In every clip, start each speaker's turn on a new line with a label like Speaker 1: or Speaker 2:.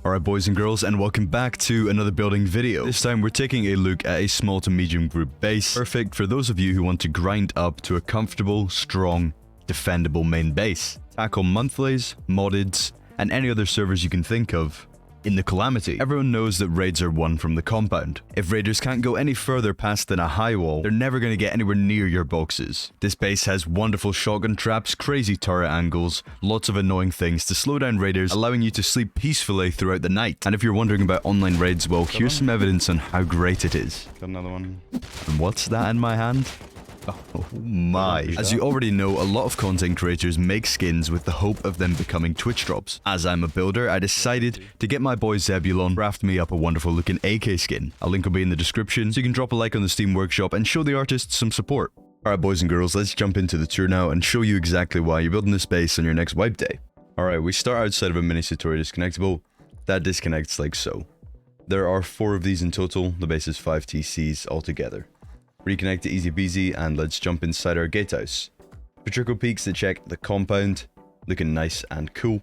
Speaker 1: Alright boys and girls, and welcome back to another building video. This time we're taking a look at a small to medium group base, perfect for those of you who want to grind up to a comfortable, strong, defendable main base. Tackle monthlies, moddeds, and any other servers you can think of in the Calamity. Everyone knows that raids are won from the compound. If raiders can't go any further past than a high wall, they're never going to get anywhere near your boxes. This base has wonderful shotgun traps, crazy turret angles, lots of annoying things to slow down raiders, allowing you to sleep peacefully throughout the night. And if you're wondering about online raids, well, here's some evidence on how great it is.
Speaker 2: Got another one.
Speaker 1: And what's that in my hand? Oh my. As you already know, a lot of content creators make skins with the hope of them becoming Twitch drops. As I'm a builder, I decided to get my boy Zebulon craft me up a wonderful looking AK skin. A link will be in the description, so you can drop a like on the Steam Workshop and show the artists some support. Alright boys and girls, let's jump into the tour now and show you exactly why you're building this base on your next wipe day. Alright, we start outside of a mini Satori disconnectable. That disconnects like so. There are 4 of these in total. The base is 5 TCs altogether. Reconnect to easy peasy, and let's jump inside our gatehouse. Patrico peaks to check the compound, looking nice and cool.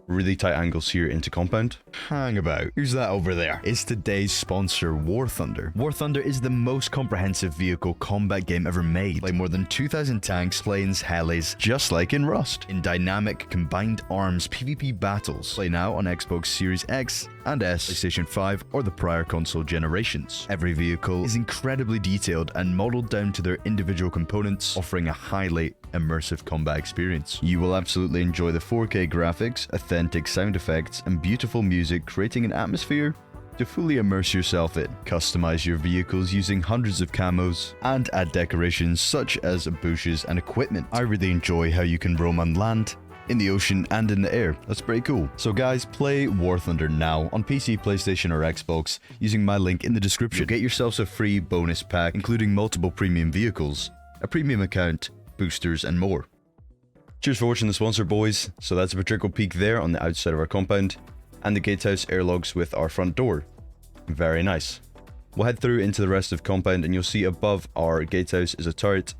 Speaker 1: Really tight angles here into compound. Hang about. Who's that over there? It's today's sponsor, War Thunder. War Thunder is the most comprehensive vehicle combat game ever made. Play more than 2,000 tanks, planes, helis, just like in Rust. In dynamic, combined arms PvP battles. Play now on Xbox Series X and S, PlayStation 5, or the prior console generations. Every vehicle is incredibly detailed and modeled down to their individual components, offering a highly immersive combat experience. You will absolutely enjoy the 4K graphics, authentic sound effects, and beautiful music, creating an atmosphere to fully immerse yourself in. Customize your vehicles using hundreds of camos, and add decorations such as bushes and equipment. I really enjoy how you can roam on land, in the ocean, and in the air. That's pretty cool. So guys, play War Thunder now on PC, PlayStation, or Xbox using my link in the description. You'll get yourselves a free bonus pack, including multiple premium vehicles, a premium account, boosters, and more. Cheers for watching the sponsor, boys. So that's a Patrico peak there on the outside of our compound, and the gatehouse airlogs with our front door. Very nice. We'll head through into the rest of compound, and you'll see above our gatehouse is a turret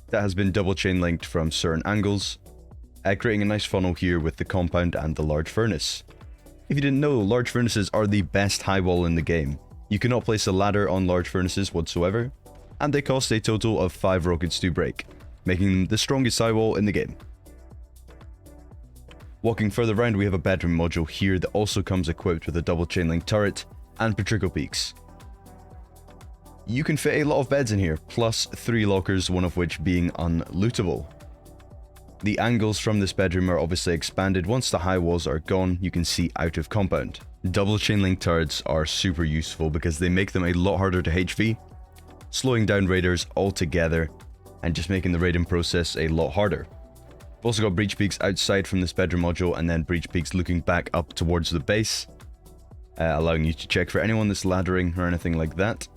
Speaker 1: that has been double chain linked from certain angles, creating a nice funnel here with the compound and the large furnace. If you didn't know, large furnaces are the best high wall in the game. You cannot place a ladder on large furnaces whatsoever, and they cost a total of 5 rockets to break, making them the strongest high wall in the game. Walking further around, we have a bedroom module here that also comes equipped with a double chain link turret and Patrico peaks. You can fit a lot of beds in here, plus 3 lockers, one of which being unlootable. The angles from this bedroom are obviously expanded. Once the high walls are gone, you can see out of compound. Double chain link turrets are super useful because they make them a lot harder to HV, slowing down raiders altogether and just making the raiding process a lot harder. We've also got breach peaks outside from this bedroom module, and then breach peaks looking back up towards the base, allowing you to check for anyone that's laddering or anything like that.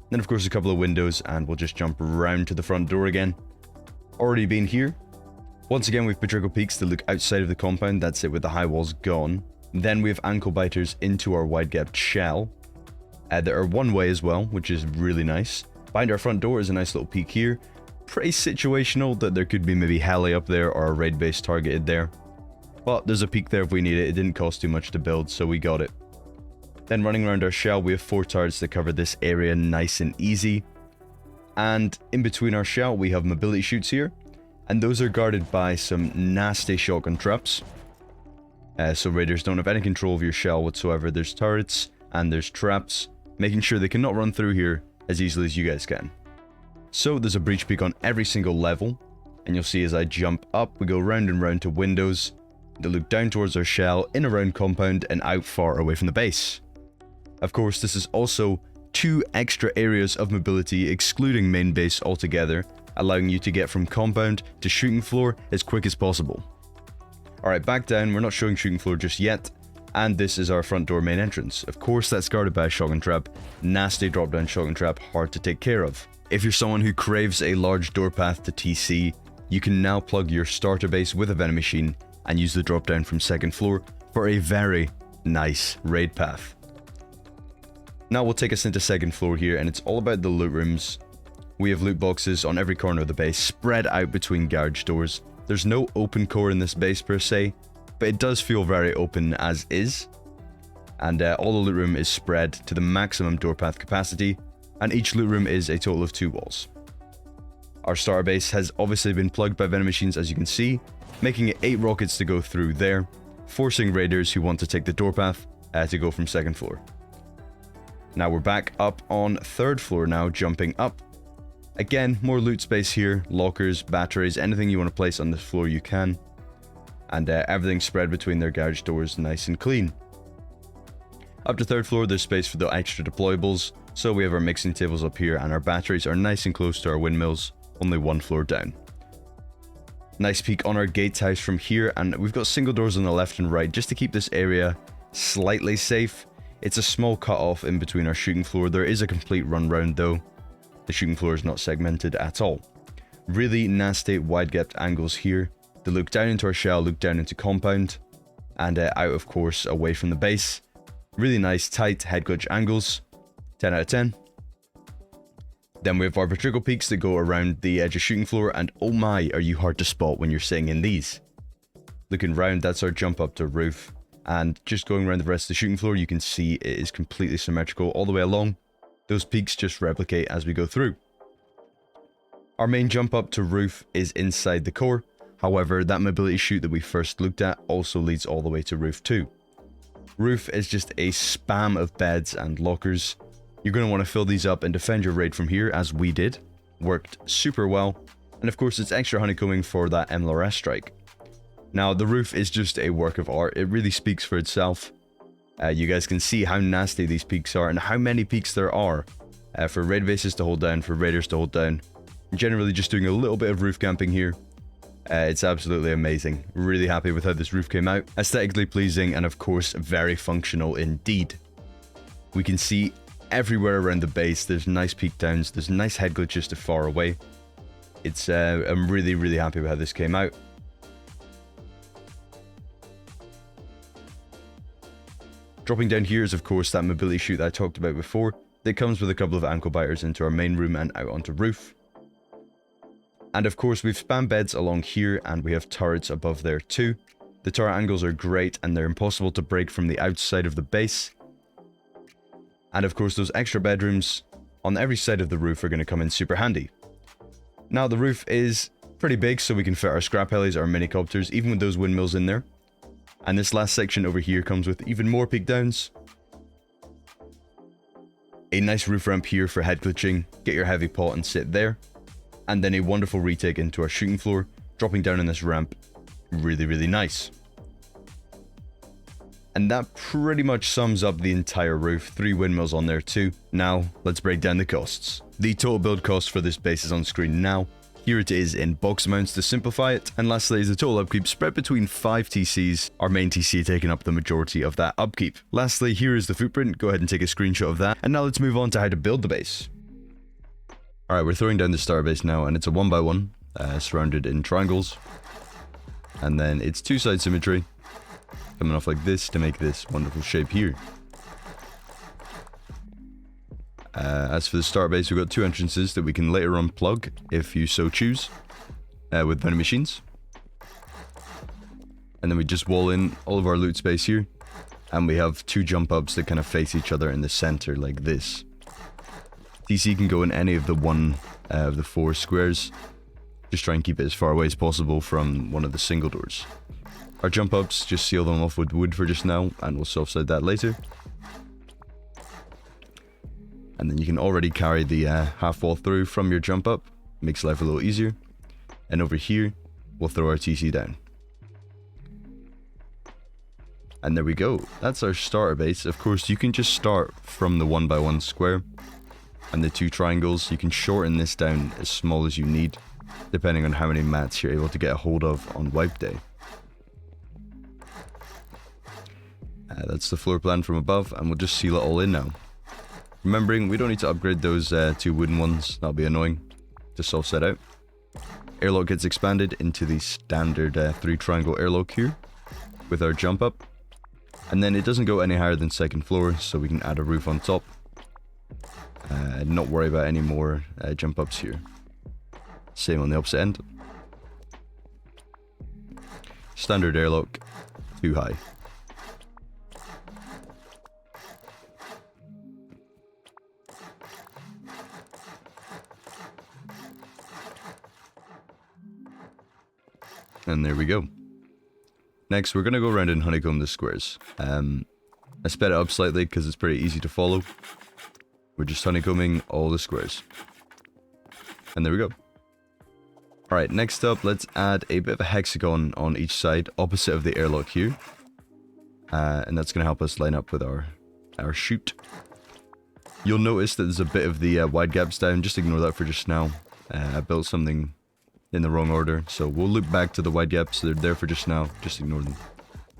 Speaker 1: Then of course a couple of windows, and we'll just jump around to the front door again. Already been here. Once again, we've Patrico peaks to look outside of the compound. That's it with the high walls gone. Then we have ankle biters into our wide-gapped shell. There are one way as well, which is really nice. Behind our front door is a nice little peak here. Pretty situational that there could be maybe heli up there or a raid base targeted there. But there's a peak there if we need it. It didn't cost too much to build, so we got it. Then running around our shell, we have 4 turrets that cover this area nice and easy. And in between our shell, we have mobility chutes here. And those are guarded by some nasty shotgun traps. So raiders don't have any control of your shell whatsoever. There's turrets and there's traps, making sure they cannot run through here as easily as you guys can. So there's a breach peak on every single level. And you'll see as I jump up, we go round and round to windows that look down towards our shell, in around compound, and out far away from the base. Of course, this is also 2 extra areas of mobility, excluding main base altogether, allowing you to get from compound to shooting floor as quick as possible. Alright, back down, we're not showing shooting floor just yet, and this is our front door main entrance. Of course, that's guarded by a shotgun trap, nasty drop down shotgun trap, hard to take care of. If you're someone who craves a large door path to TC, you can now plug your starter base with a vending machine and use the drop down from 2nd floor for a very nice raid path. Now we'll take us into 2nd floor here, and it's all about the loot rooms. We have loot boxes on every corner of the base, spread out between garage doors. There's no open core in this base per se, but it does feel very open as is. and all the loot room is spread to the maximum door path capacity, and each loot room is a total of 2 walls. Our starter base has obviously been plugged by vending machines, as you can see, making it 8 rockets to go through there, forcing raiders who want to take the door path to go from 2nd floor. Now we're back up on 3rd floor now, jumping up. Again, more loot space here, lockers, batteries, anything you want to place on this floor you can. And everything spread between their garage doors nice and clean. Up to 3rd floor, there's space for the extra deployables. So we have our mixing tables up here, and our batteries are nice and close to our windmills, only 1 floor down. Nice peek on our gatehouse from here, and we've got single doors on the left and right just to keep this area slightly safe. It's a small cut off in between our shooting floor. There is a complete run round though. The shooting floor is not segmented at all. Really nasty wide gapped angles here. They look down into our shell, look down into compound, and out of course away from the base. Really nice tight head glitch angles. 10 out of 10. Then we have our vertical peaks that go around the edge of shooting floor, and oh my, are you hard to spot when you're sitting in these. Looking round, that's our jump up to roof, and just going around the rest of the shooting floor, you can see it is completely symmetrical all the way along. Those peaks just replicate as we go through. Our main jump up to roof is inside the core, however that mobility chute that we first looked at also leads all the way to roof too. Roof is just a spam of beds and lockers. You're going to want to fill these up and defend your raid from here, as we did. Worked super well. And of course, it's extra honeycombing for that MLRS strike. Now, the roof is just a work of art. It really speaks for itself. You guys can see how nasty these peaks are and how many peaks there are for raid bases to hold down, for raiders to hold down. Generally, just doing a little bit of roof camping here. It's absolutely amazing. Really happy with how this roof came out. Aesthetically pleasing and of course, very functional indeed. We can see everywhere around the base, there's nice peak downs, there's nice head glitches to far away. It's I'm really happy with how this came out. Dropping down here is of course that mobility chute that I talked about before. That comes with a couple of ankle biters into our main room and out onto roof. And of course we've spam beds along here, and we have turrets above there too. The turret angles are great and they're impossible to break from the outside of the base. And of course those extra bedrooms on every side of the roof are going to come in super handy. Now the roof is pretty big, so we can fit our scrap helis, our minicopters, even with those windmills in there. And this last section over here comes with even more peak downs. A nice roof ramp here for head glitching, get your heavy pot and sit there. And then a wonderful retake into our shooting floor, dropping down on this ramp. Really nice. And that pretty much sums up the entire roof. 3 windmills on there too. Now, let's break down the costs. The total build cost for this base is on screen now. Here it is in box amounts to simplify it. And lastly is the total upkeep spread between 5 TCs, our main TC taking up the majority of that upkeep. Lastly, here is the footprint. Go ahead and take a screenshot of that. And now let's move on to how to build the base. Alright, we're throwing down the star base now, and it's a 1x1, surrounded in triangles. And then it's 2-side symmetry, coming off like this to make this wonderful shape here. As for the start base, we've got 2 entrances that we can later on plug, if you so choose, with vending machines. And then we just wall in all of our loot space here, and we have 2 jump ups that kind of face each other in the center like this. TC can go in any of the one of the 4 squares. Just try and keep it as far away as possible from one of the single doors. Our jump ups, just seal them off with wood for just now, and we'll soft side that later. And then you can already carry the half wall through from your jump up. Makes life a little easier. And over here, we'll throw our TC down. And there we go. That's our starter base. Of course, you can just start from the 1x1 square and the 2 triangles. You can shorten this down as small as you need, depending on how many mats you're able to get a hold of on wipe day. That's the floor plan from above, and we'll just seal it all in now. Remembering, we don't need to upgrade those 2 wooden ones. That'll be annoying. Just all set out. Airlock gets expanded into the standard 3 triangle airlock here with our jump up. And then it doesn't go any higher than 2nd floor, so we can add a roof on top. Not worry about any more jump ups here. Same on the opposite end. Standard airlock, too high. And there we go. Next, we're going to go around and honeycomb the squares. I sped it up slightly because it's pretty easy to follow. We're just honeycombing all the squares. And there we go. Alright, next up, let's add a bit of a hexagon on each side, opposite of the airlock here. And that's going to help us line up with our chute. You'll notice that there's a bit of the Widegaps down. Just ignore that for just now. I built something in the wrong order, so we'll loop back to the Widegaps. They're there for just now. Just ignore them.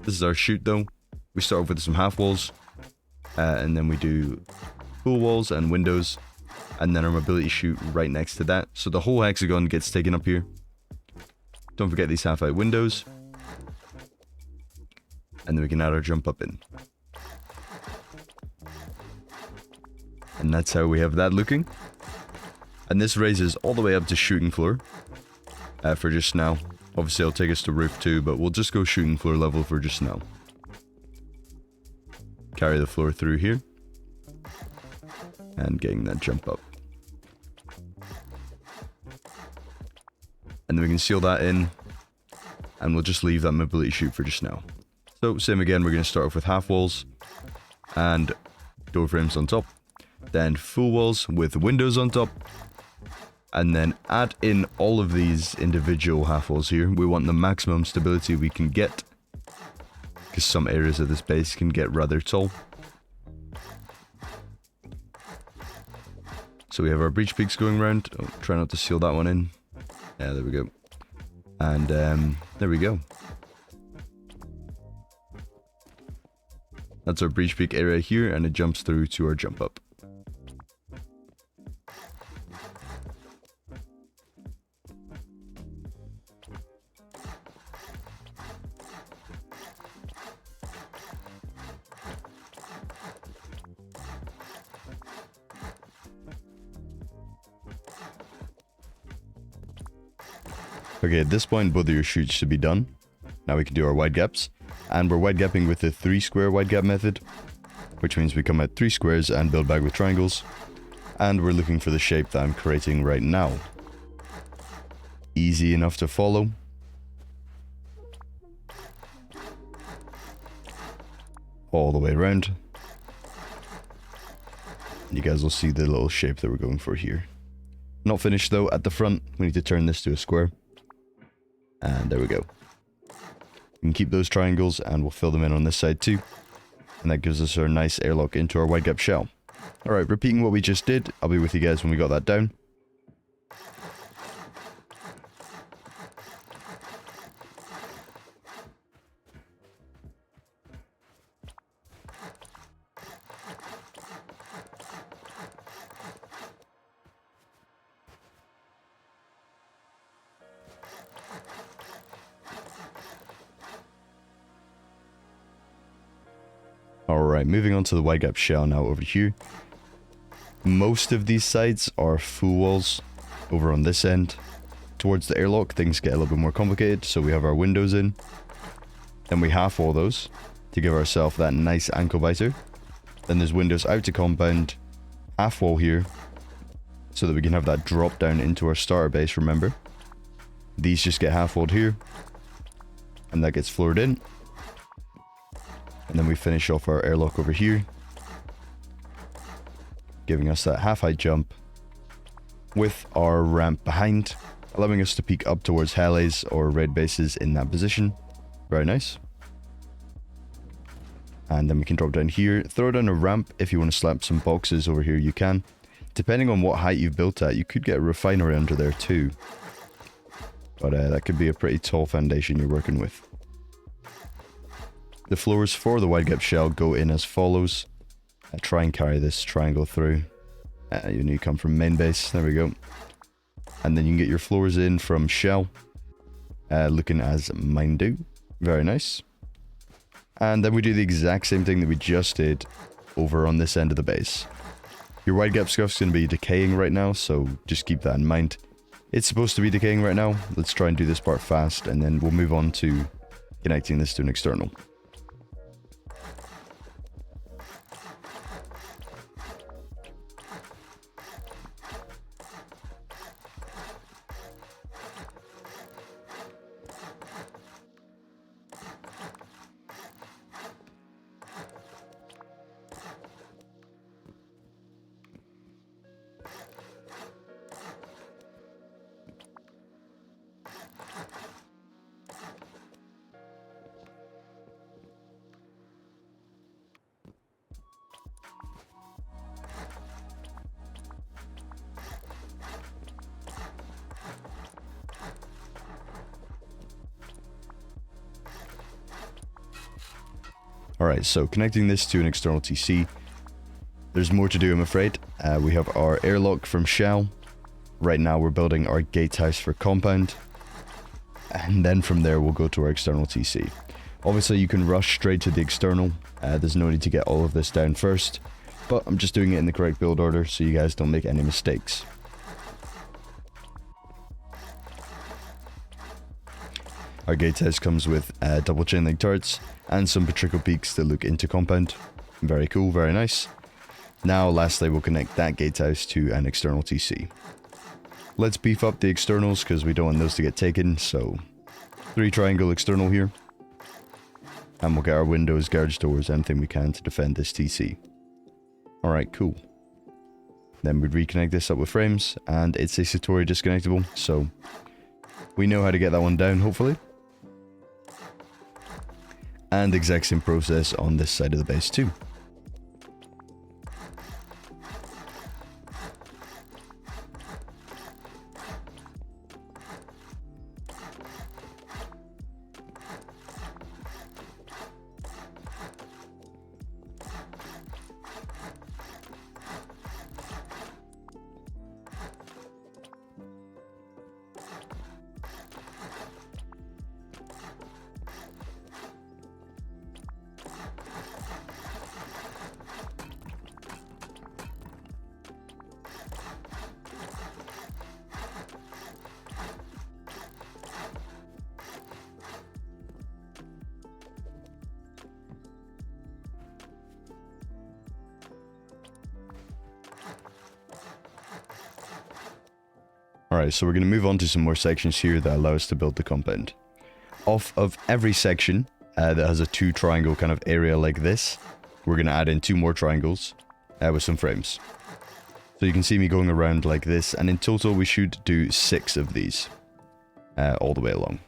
Speaker 1: This is our chute, though. We start off with some half walls, and then we do full walls and windows, and then our mobility chute right next to that. So the whole hexagon gets taken up here. Don't forget these half-height windows. And then we can add our jump up in. And that's how we have that looking. And this raises all the way up to shooting floor for just now. Obviously, it'll take us to roof too, but we'll just go shooting floor level for just now. Carry the floor through here. And getting that jump up. And then we can seal that in. And we'll just leave that mobility chute for just now. So, same again, we're going to start off with half walls. And door frames on top. Then full walls with windows on top. And then add in all of these individual half walls here. We want the maximum stability we can get. Because some areas of this base can get rather tall. So we have our breach peaks going around. Oh, try not to seal that one in. Yeah, there we go. And there we go. That's our breach peak area here, and it jumps through to our jump up. Okay, at this point, both of your chutes should be done. Now we can do our Widegaps. And we're Widegapping with the 3 square Widegap method, which means we come at 3 squares and build back with triangles. And we're looking for the shape that I'm creating right now. Easy enough to follow. All the way around. You guys will see the little shape that we're going for here. Not finished though. At the front, we need to turn this to a square. And there we go. We can keep those triangles and we'll fill them in on this side too. And that gives us our nice airlock into our Widegap shell. Alright, repeating what we just did. I'll be with you guys when we got that down. Alright, moving on to the Widegap shell now over here. Most of these sides are full walls over on this end. Towards the airlock, things get a little bit more complicated, so we have our windows in. Then we half wall those to give ourselves that nice ankle biter. Then there's windows out to compound, half wall here, so that we can have that drop down into our starter base, remember. These just get half walled here, and that gets floored in. And then we finish off our airlock over here, giving us that half height jump with our ramp behind, allowing us to peek up towards helles or raid bases in that position. Very nice. And then we can drop down here, throw down a ramp. If you want to slap some boxes over here, you can. Depending on what height you've built at, you could get a refinery under there too. But that could be a pretty tall foundation you're working with. The floors for the Widegap shell go in as follows. Try and carry this triangle through. You need to come from Mainbase. There we go. And then you can get your floors in from shell. Looking as mine do. Very nice. And then we do the exact same thing that we just did over on this end of the base. Your Widegap scuff's going to be decaying right now, so just keep that in mind. It's supposed to be decaying right now. Let's try and do this part fast, and then we'll move on to connecting this to an external. Alright, so connecting this to an external TC. There's more to do, I'm afraid. We have our airlock from Shell. Right now we're building our gatehouse for compound. And then from there we'll go to our external TC. Obviously you can rush straight to the external. There's no need to get all of this down first. But I'm just doing it in the correct build order so you guys don't make any mistakes. Our gatehouse comes with double chain link turrets and some patrical peaks that look into compound. Very cool, very nice. Now lastly we'll connect that gatehouse to an external TC. Let's beef up the externals because we don't want those to get taken, so 3 triangle external here. And we'll get our windows, garage doors, anything we can to defend this TC. Alright, cool. Then we'd reconnect this up with frames, and it's a Satori disconnectable, so we know how to get that one down, hopefully. And exact same process on this side of the base too. Alright, so we're going to move on to some more sections here that allow us to build the compound. Off of every section that has a 2 triangle kind of area like this, we're going to add in 2 more triangles with some frames. So you can see me going around like this, and in total we should do 6 of these all the way along.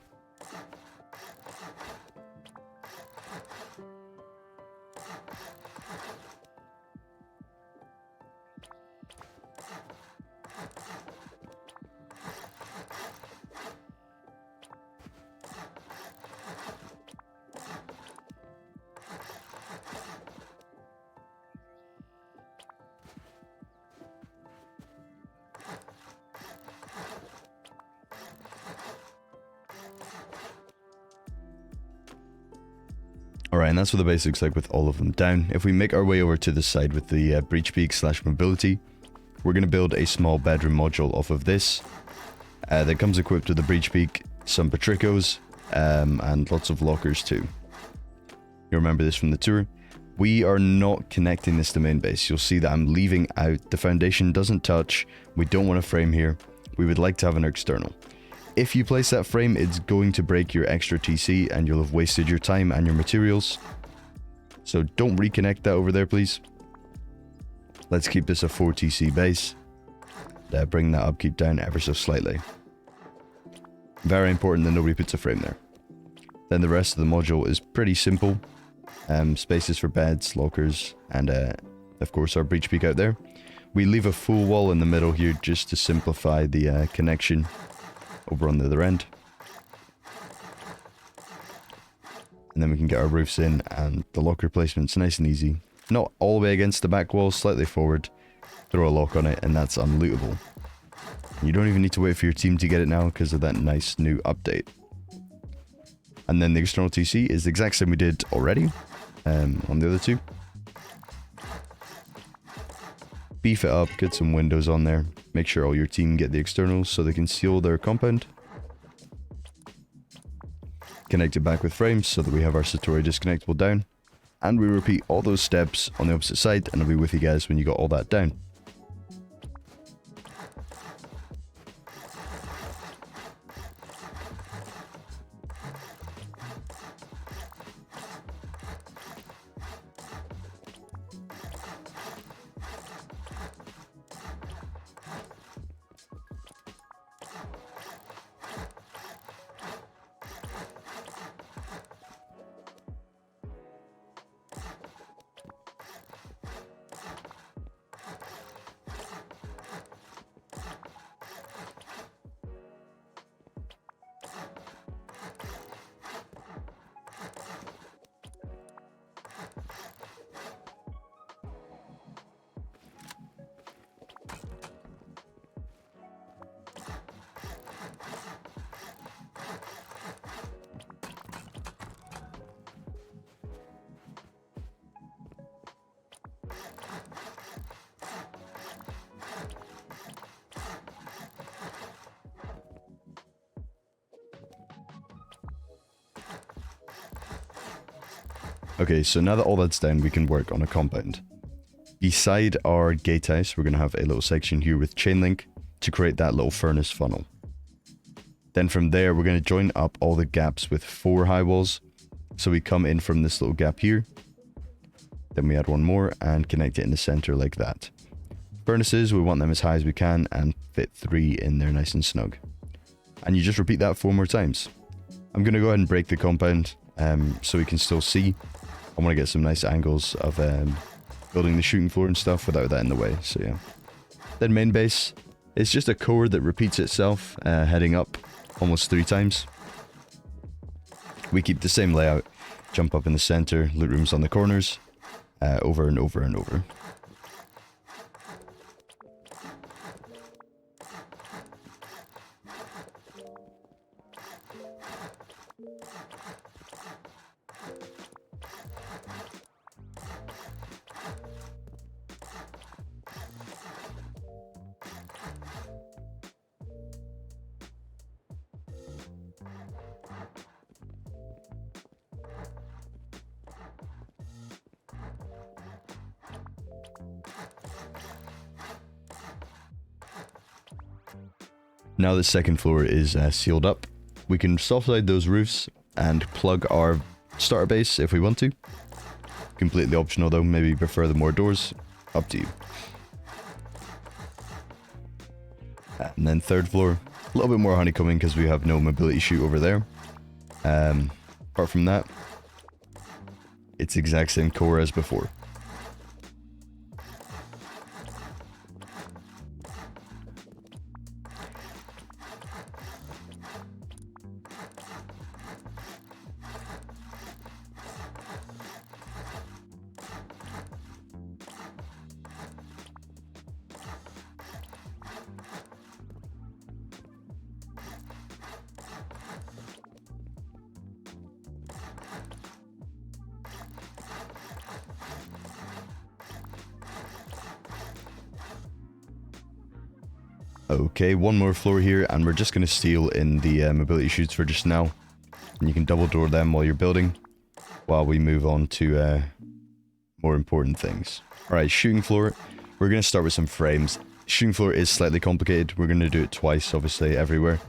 Speaker 1: Alright, and that's what the base looks like with all of them down. If we make our way over to the side with the breach peak / mobility, we're going to build a small bedroom module off of this. That comes equipped with a breach peak, some patricos, and lots of lockers too. You remember this from the tour. We are not connecting this to main base. You'll see that I'm leaving out. The foundation doesn't touch. We don't want a frame here. We would like to have an external. If you place that frame, it's going to break your extra TC and you'll have wasted your time and your materials. So don't reconnect that over there, please. Let's keep this a 4 TC base. Bring that upkeep down ever so slightly. Very important that nobody puts a frame there. Then the rest of the module is pretty simple. Spaces for beds, lockers, and of course our breach peak out there. We leave a full wall in the middle here just to simplify the connection over on the other end. And then we can get our roofs in, and the locker placement's nice and easy. Not all the way against the back wall, slightly forward. Throw a lock on it and that's unlootable. You don't even need to wait for your team to get it now because of that nice new update. And then the external TC is the exact same we did already on the other 2. Beef it up, get some windows on there. Make sure all your team get the externals so they can seal their compound. Connect it back with frames so that we have our Satori disconnectable down. And we repeat all those steps on the opposite side, and I'll be with you guys when you got all that down. Okay, so now that all that's done, we can work on a compound. Beside our gatehouse, we're going to have a little section here with chain link to create that little furnace funnel. Then from there, we're going to join up all the gaps with 4 high walls. So we come in from this little gap here. Then we add one more and connect it in the center like that. Furnaces, we want them as high as we can and fit 3 in there nice and snug. And you just repeat that 4 more times. I'm going to go ahead and break the compound so we can still see. I want to get some nice angles of building the shooting floor and stuff without that in the way, so yeah. Then main base, it's just a core that repeats itself, heading up almost 3 times. We keep the same layout, jump up in the center, loot rooms on the corners, over and over and over. Now the second floor is sealed up, we can soft-side those roofs and plug our starter base if we want to. Completely optional though, maybe you prefer the more doors, up to you. And then third floor, a little bit more honeycombing because we have no mobility chute over there. Apart from that, it's exact same core as before. Okay, one more floor here, and we're just going to steal in the mobility chutes for just now. And you can double door them while you're building, while we move on to more important things. Alright, shooting floor. We're going to start with some frames. Shooting floor is slightly complicated. We're going to do it twice, obviously, everywhere.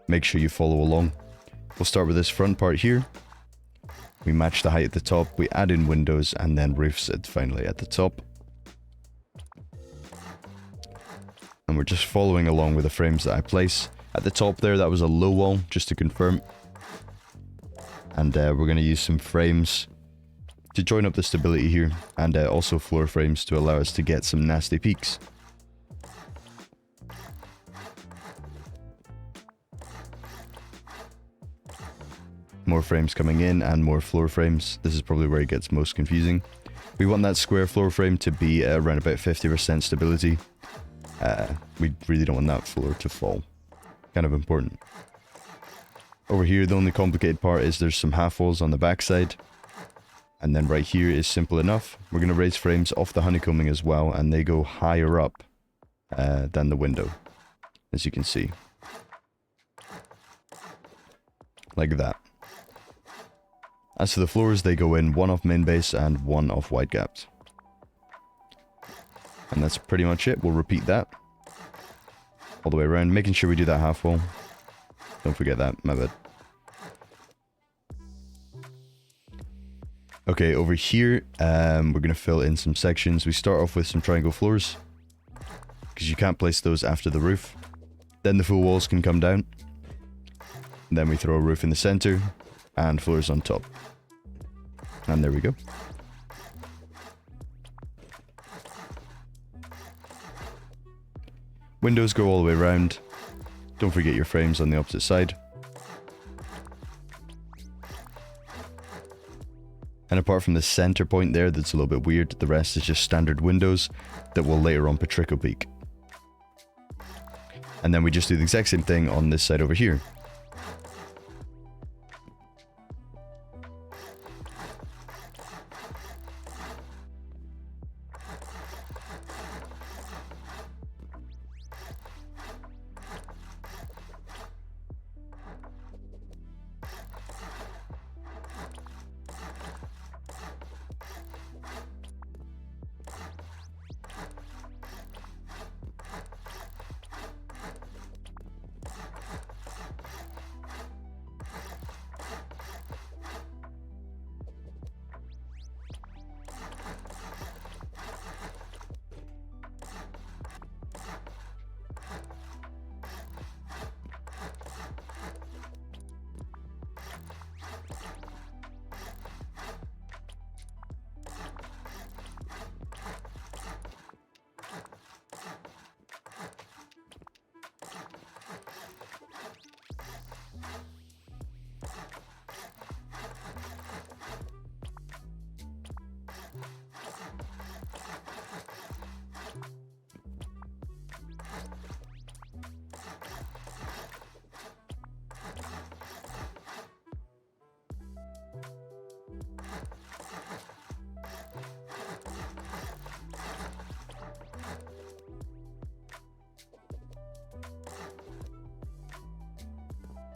Speaker 1: Make sure you follow along. We'll start with this front part here. We match the height at the top, we add in windows, and then roofs finally at the top. And we're just following along with the frames that I place. At the top there, that was a low wall, just to confirm. And we're going to use some frames to join up the stability here, and also floor frames to allow us to get some nasty peaks. More frames coming in and more floor frames. This is probably where it gets most confusing. We want that square floor frame to be around about 50% stability. We really don't want that floor to fall. Kind of important. Over here, the only complicated part is there's some half walls on the backside. And then right here is simple enough. We're going to raise frames off the honeycombing as well, and they go higher up than the window, as you can see. Like that. As for the floors, they go in one off Mainbase and one off Widegaps. And that's pretty much it. We'll repeat that all the way around, making sure we do that half wall. Don't forget that, my bad. Okay, over here, we're going to fill in some sections. We start off with some triangle floors, because you can't place those after the roof. Then the full walls can come down. Then we throw a roof in the center, and floors on top. And there we go. Windows go all the way around. Don't forget your frames on the opposite side. And apart from the center point there that's a little bit weird, the rest is just standard windows that will later on Patrico peak. And then we just do the exact same thing on this side over here.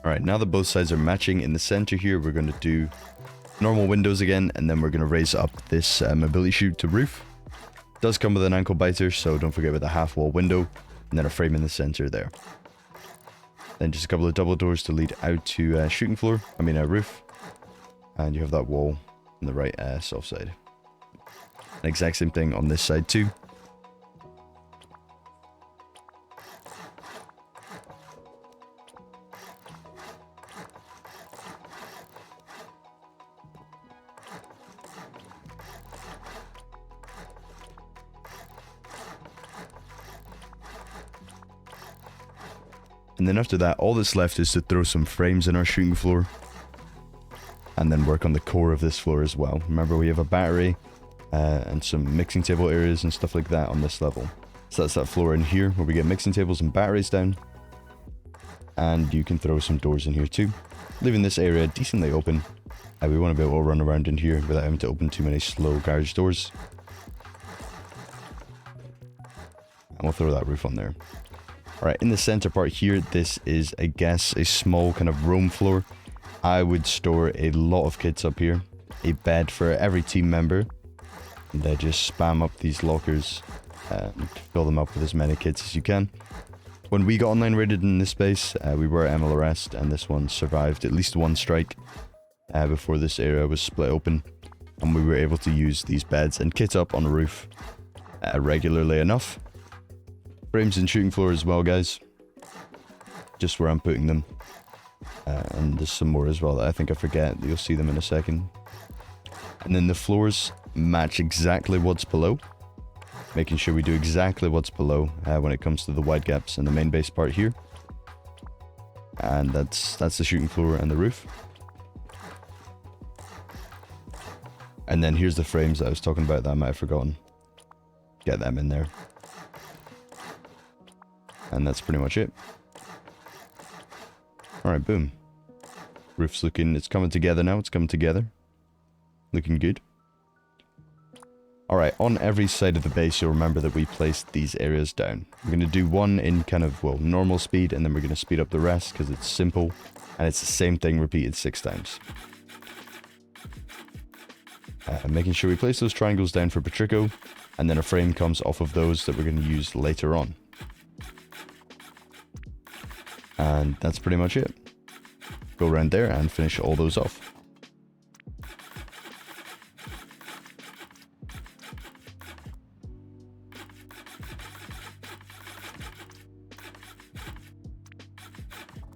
Speaker 1: Alright, now that both sides are matching in the center here, we're going to do normal windows again, and then we're going to raise up this mobility chute to roof. It does come with an ankle biter, so don't forget about the half wall window, and then a frame in the center there. Then just a couple of double doors to lead out to shooting floor, roof. And you have that wall on the right soft side. The exact same thing on this side too. And then after that, all that's left is to throw some frames in our shooting floor. And then work on the core of this floor as well. Remember, we have a battery and some mixing table areas and stuff like that on this level. So that's that floor in here where we get mixing tables and batteries down. And you can throw some doors in here too. Leaving this area decently open. We want to be able to run around in here without having to open too many slow garage doors. And we'll throw that roof on there. Alright, in the center part here, this is, I guess, a small kind of roam floor. I would store a lot of kits up here. A bed for every team member. And then just spam up these lockers and fill them up with as many kits as you can. When we got online rated in this space, we were at MLRS, and this one survived at least one strike before this area was split open. And we were able to use these beds and kit up on the roof regularly enough. Frames and shooting floor as well, guys. Just where I'm putting them. And there's some more as well that I think I forget. You'll see them in a second. And then the floors match exactly what's below. Making sure we do exactly what's below when it comes to the Widegaps and the main base part here. And that's the shooting floor and the roof. And then here's the frames that I was talking about that I might have forgotten. Get them in there. And that's pretty much it. Alright, boom. Roof's looking, it's coming together now, it's coming together. Looking good. Alright, on every side of the base, you'll remember that we placed these areas down. We're going to do one in kind of, well, normal speed, and then we're going to speed up the rest, because it's simple, and it's the same thing repeated 6 times. Making sure we place those triangles down for Patrico, and then a frame comes off of those that we're going to use later on. And that's pretty much it. Go around there and finish all those off.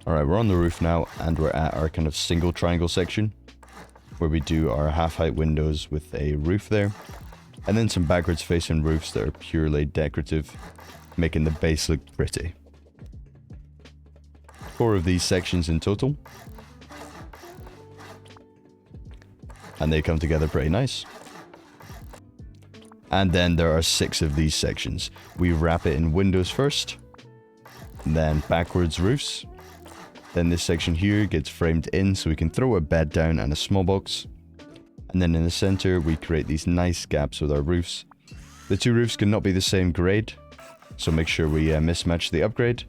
Speaker 1: Alright, we're on the roof now, and we're at our kind of single triangle section, where we do our half-height windows with a roof there, and then some backwards facing roofs that are purely decorative, making the base look pretty. 4 of these sections in total. And they come together pretty nice. And then there are 6 of these sections. We wrap it in windows first, then backwards roofs. Then this section here gets framed in so we can throw a bed down and a small box. And then in the center we create these nice gaps with our roofs. The 2 roofs cannot be the same grade, so make sure we mismatch the upgrade.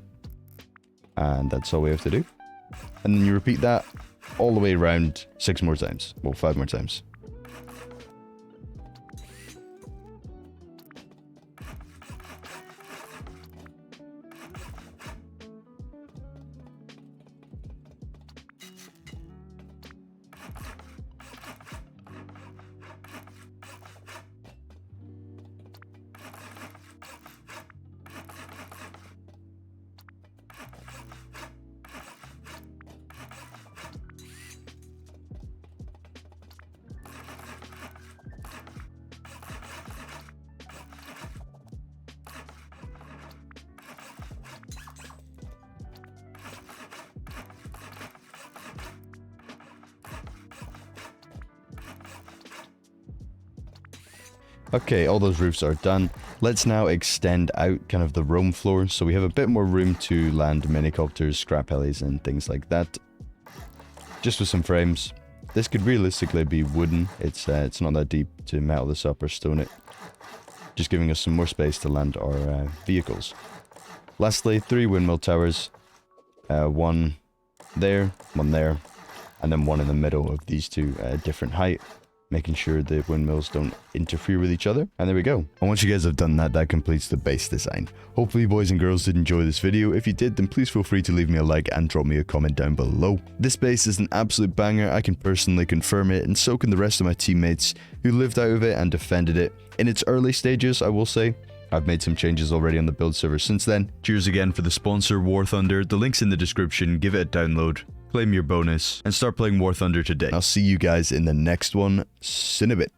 Speaker 1: And that's all we have to do. And then you repeat that all the way around 6 more times. Well, 5 more times. Okay, all those roofs are done. Let's now extend out kind of the roam floor so we have a bit more room to land minicopters, scrap helis and things like that. Just with some frames. This could realistically be wooden. It's not that deep to metal this up or stone it. Just giving us some more space to land our vehicles. Lastly, 3 windmill towers. 1 there, and then one in the middle of these two at a different height, making sure the windmills don't interfere with each other. And there we go. And once you guys have done that, that completes the base design. Hopefully boys and girls did enjoy this video. If you did, then please feel free to leave me a like and drop me a comment down below. This base is an absolute banger. I can personally confirm it, and so can the rest of my teammates who lived out of it and defended it. In its early stages, I will say. I've made some changes already on the build server since then. Cheers again for the sponsor, War Thunder. The link's in the description. Give it a download. Claim your bonus and start playing War Thunder today. I'll see you guys in the next one. See you in a bit.